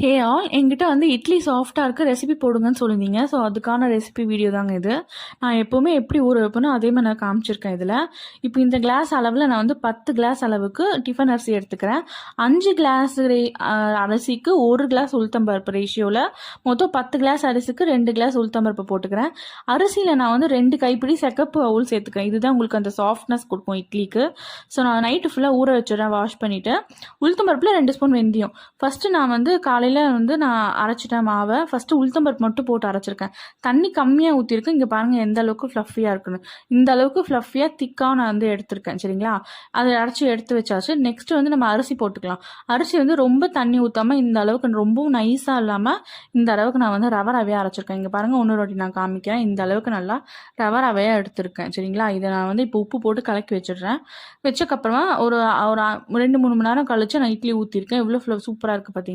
Hey all, என்கிட்ட வந்து இட்லி சாஃப்டாக இருக்குது ரெசிபி போடுங்கன்னு சொல்லியிருந்தீங்க. ஸோ அதுக்கான ரெசிபி வீடியோ தாங்க இது. நான் எப்போவுமே எப்படி ஊற வைப்பேனோ அதே மாதிரி நான் காமிச்சிருக்கேன் இதில். இப்போ இந்த கிளாஸ் அளவில் நான் வந்து 10 கிளாஸ் அளவுக்கு டிஃபன் அரிசி எடுத்துக்கிறேன். 5 கிளாஸ் அரிசிக்கு 1 கிளாஸ் உளுத்தம்பருப்பு ரேஷியோவில் மொத்தம் 10 கிளாஸ் அரிசிக்கு 2 கிளாஸ் உளுத்தம்பருப்பு போட்டுக்கிறேன். அரிசியில் நான் வந்து 2 கைப்பிடி செகப்பு அவுல் சேர்த்துக்கிறேன். இதுதான் உங்களுக்கு அந்த சாஃப்ட்னஸ் கொடுக்கும் இட்லிக்கு. ஸோ நான் நைட்டு ஃபுல்லாக ஊற வச்சிடறேன் வாஷ் பண்ணிவிட்டு. உளுத்தம்பருப்பில் 2 ஸ்பூன் வெந்தயம். ஃபஸ்ட்டு நான் வந்து காலையில் வந்து நான் அரைச்சிட்டேன் மாவை. ஃபஸ்ட்டு உளுத்தம்பருப்பு மட்டும் போட்டு அரைச்சிருக்கேன். தண்ணி கம்மியாக ஊற்றிருக்கேன். இங்கே பாருங்கள் எந்த அளவுக்கு ஃப்ளஃபியாக இருக்குன்னு. இந்த அளவுக்கு ஃப்ளஃபியாக திக்காக நான் வந்து எடுத்திருக்கேன். சரிங்களா, அதை அரைச்சி எடுத்து வச்சாச்சு. நெக்ஸ்ட் வந்து நம்ம அரிசி போட்டுக்கலாம். அரிசி வந்து ரொம்ப தண்ணி ஊற்றாமல் இந்த அளவுக்கு ரொம்பவும் நைஸாக இல்லாமல் இந்த அளவுக்கு நான் வந்து ரவை ரவையாக அரைச்சிருக்கேன். இங்கே பாருங்கள் இன்னொரு வாட்டி நான் காமிக்கிறேன். இந்த அளவுக்கு நல்லா ரவை ரவையாக எடுத்திருக்கேன். சரிங்களா, இதை நான் வந்து இப்போ உப்பு போட்டு கலக்கி வச்சிடுறேன். வச்சக்கப்புறமா ஒரு 2-3 மணி நேரம் கழிச்சு நான் இட்லி ஊற்றிருக்கேன். எவ்வளோ சூப்பராக இருக்குது பார்த்தீங்கன்னா.